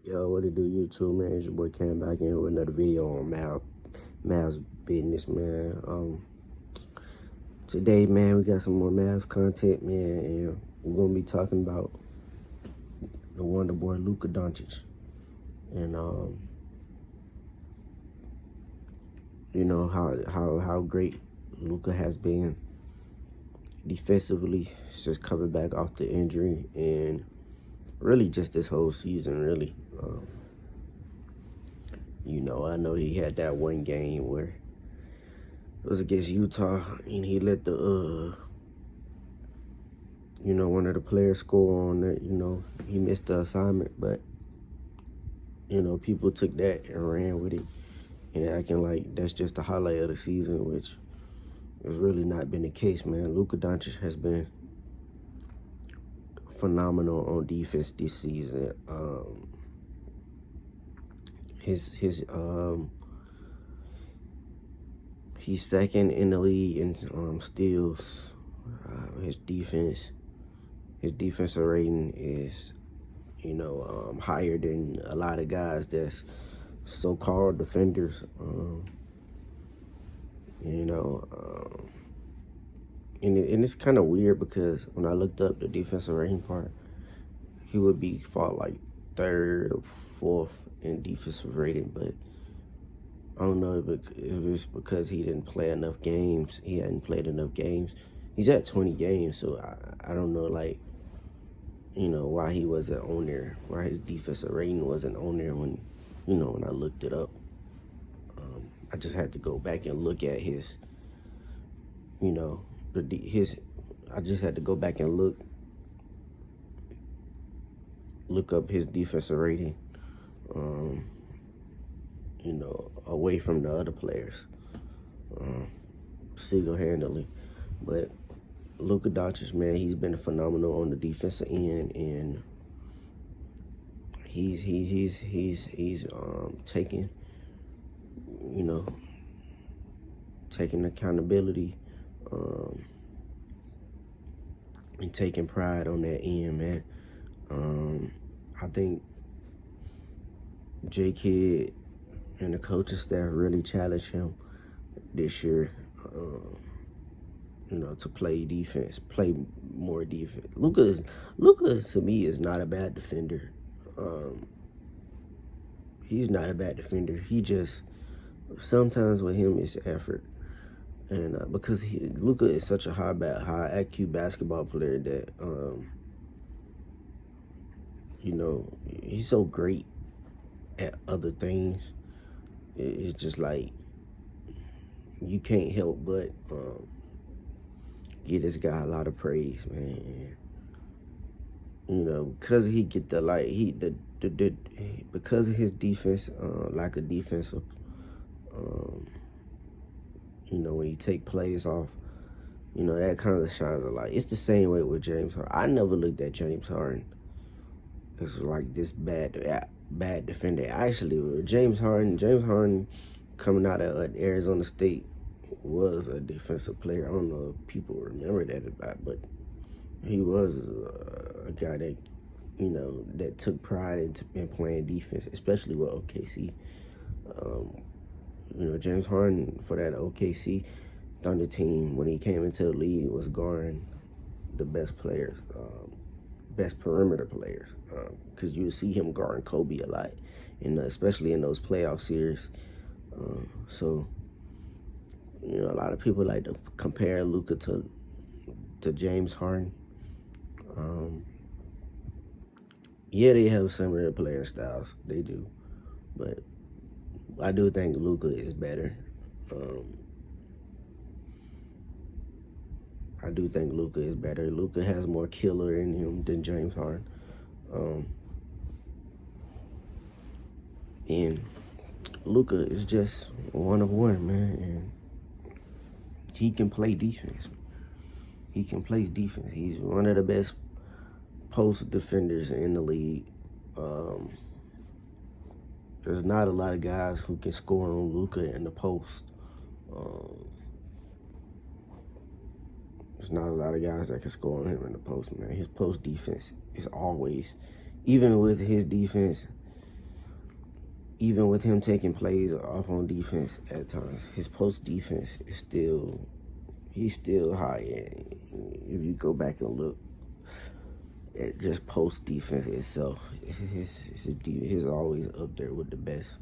Yo, what it do, YouTube, man? It's your boy Cam back in with another video on Mavs business, man. Today, man, we got some more Mavs content, man, and we're gonna be talking about the Wonder Boy Luka Doncic, and you know how great Luka has been defensively, just coming back off the injury, and really just this whole season, really. I know he had that one game where it was against Utah, and he let one of the players score on it. He missed the assignment, but, people took that and ran with it and acting like that's just the highlight of the season, which has really not been the case, man. Luka Doncic has been phenomenal on defense this season. He's second in the league in steals. His defensive rating is, higher than a lot of guys that's so-called defenders. You know, and it's kind of weird because when I looked up the defensive rating part, he would be fought like third or fourth in defensive rating, but I don't know if it's because he didn't play enough games. He hadn't played enough games. He's at 20 games, so I don't know, like, why he wasn't on there, why his defensive rating wasn't on there when I looked it up. I just had to go back and look at his, I just had to go back and look up his defensive rating, away from the other players, single-handedly. But Luka Doncic, man, he's been phenomenal on the defensive end, and he's taking accountability, and taking pride on that end, man. I think J Kidd and the coaching staff really challenged him this year, to play defense, play more defense. Luka to me is not a bad defender. He's not a bad defender. He just, sometimes with him it's effort. And because Luka is such a high IQ basketball player that, he's so great at other things. It's just like you can't help but give this guy a lot of praise, man. Because he get because of his defense, lack of defensive, when he take plays off, that kind of shines a light. It's the same way with James Harden. I never looked at James Harden as like this bad defender. Actually, with James Harden coming out of Arizona State was a defensive player. I don't know if people remember that about, but he was a guy that, that took pride in playing defense, especially with OKC. James Harden for that OKC Thunder team, when he came into the league, was guarding the best players, best perimeter players, because you would see him guarding Kobe a lot, and especially in those playoff series. So, a lot of people like to compare Luka to James Harden. Yeah, they have similar player styles. They do. But I do think Luka is better. Luka has more killer in him than James Harden. And Luka is just one of one, man. And he can play defense. He's one of the best post defenders in the league. There's not a lot of guys who can score on Luka in the post. There's not a lot of guys that can score on him in the post, man. His post defense is always, even with his defense, even with him taking plays off on defense at times, his post defense is he's still high. If you go back and look at just post defense itself, his always up there with the best.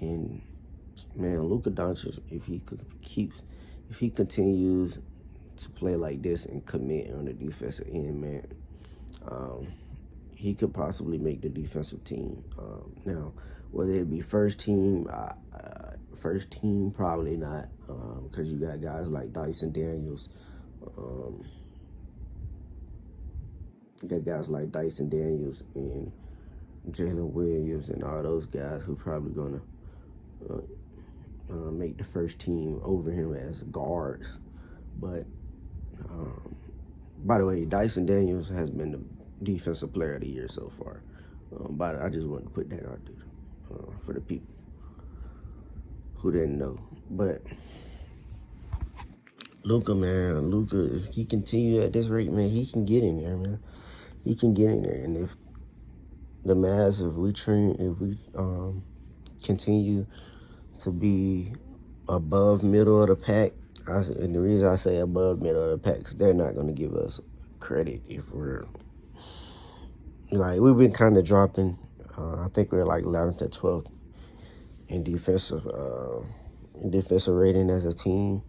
And man, Luka Doncic, if he continues to play like this and commit on the defensive end, man, he could possibly make the defensive team. Now, whether it be first team, probably not, because you got guys like Dyson Daniels. You got guys like Dyson Daniels and Jalen Williams and all those guys who probably gonna make the first team over him as guards. But by the way, Dyson Daniels has been the defensive player of the year so far. But I just wanted to put that out there for the people who didn't know. But Luka, man, if he continue at this rate, man, he can get in there, man. He can get in there, and if the Mavs, if we continue to be above middle of the pack, and the reason I say above middle of the pack is they're not going to give us credit if we're like we've been kind of dropping. I think we're like 11th or 12th in defensive rating as a team.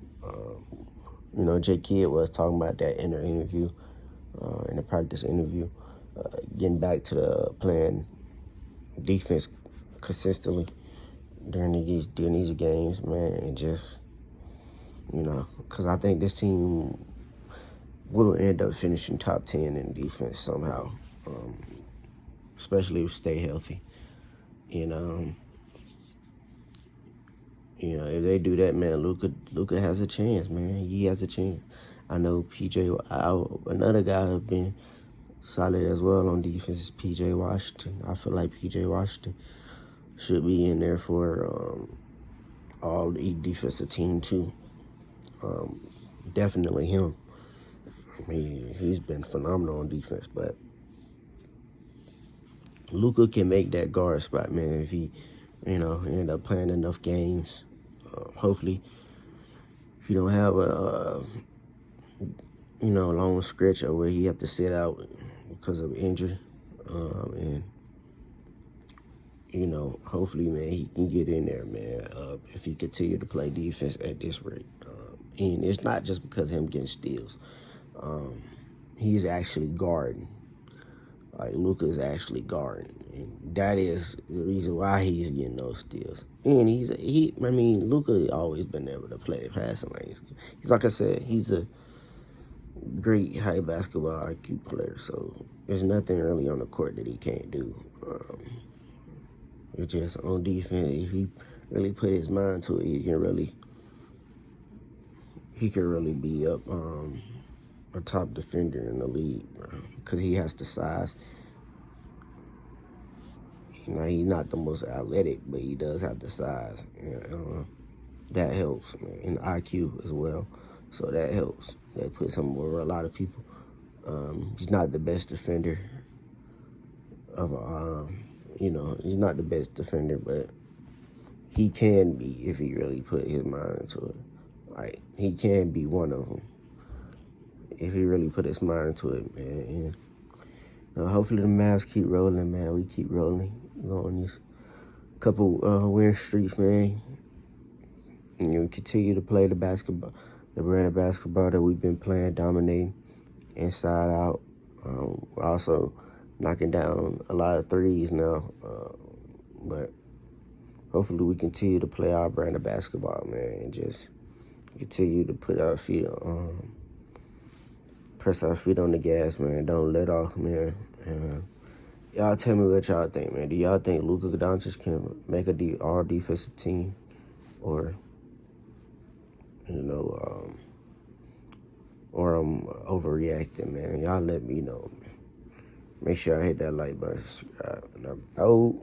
J Kidd was talking about that in the interview, in the practice interview, getting back to the playing defense consistently during these games, man, and just because I think this team will end up finishing top 10 in defense somehow, especially if we stay healthy. If they do that, man, Luka has a chance, man. He has a chance. I know another guy who's been solid as well on defense is P.J. Washington. I feel like P.J. Washington should be in there for all the defensive team too. Definitely him. I mean, he's been phenomenal on defense, but Luka can make that guard spot, man, if he, end up playing enough games. Hopefully, he don't have a long stretch where he have to sit out because of injury, and hopefully, man, he can get in there, man. If he continue to play defense at this rate, and it's not just because of him getting steals. He's actually guarding. Like, Luka's actually guarding. And that is the reason why he's getting those steals. And Luka always been able to play the passing lanes. He's, like I said, he's a great high basketball IQ player. So there's nothing really on the court that he can't do. It's just on defense, if he really put his mind to it, he can really be up a top defender in the league, because he has the size. He's not the most athletic, but he does have the size. That helps, man, and IQ as well. So that helps. That puts him over a lot of people. He's not the best defender he's not the best defender, but he can be if he really put his mind into it. Like, he can be one of them if he really put his mind into it, man. And hopefully the Mavs keep rolling, man. We keep rolling. Go on these couple win streaks, man. And we continue to play the brand of basketball that we've been playing, dominating inside out. We're also knocking down a lot of threes now. But hopefully we continue to play our brand of basketball, man, and just continue to put our feet on, press our feet on the gas, man. Don't let off, man. Y'all tell me what y'all think, man. Do y'all think Luka Doncic can make all defensive team, or or I'm overreacting, man? Y'all let me know, man. Make sure I hit that like button, subscribe, and I'm out.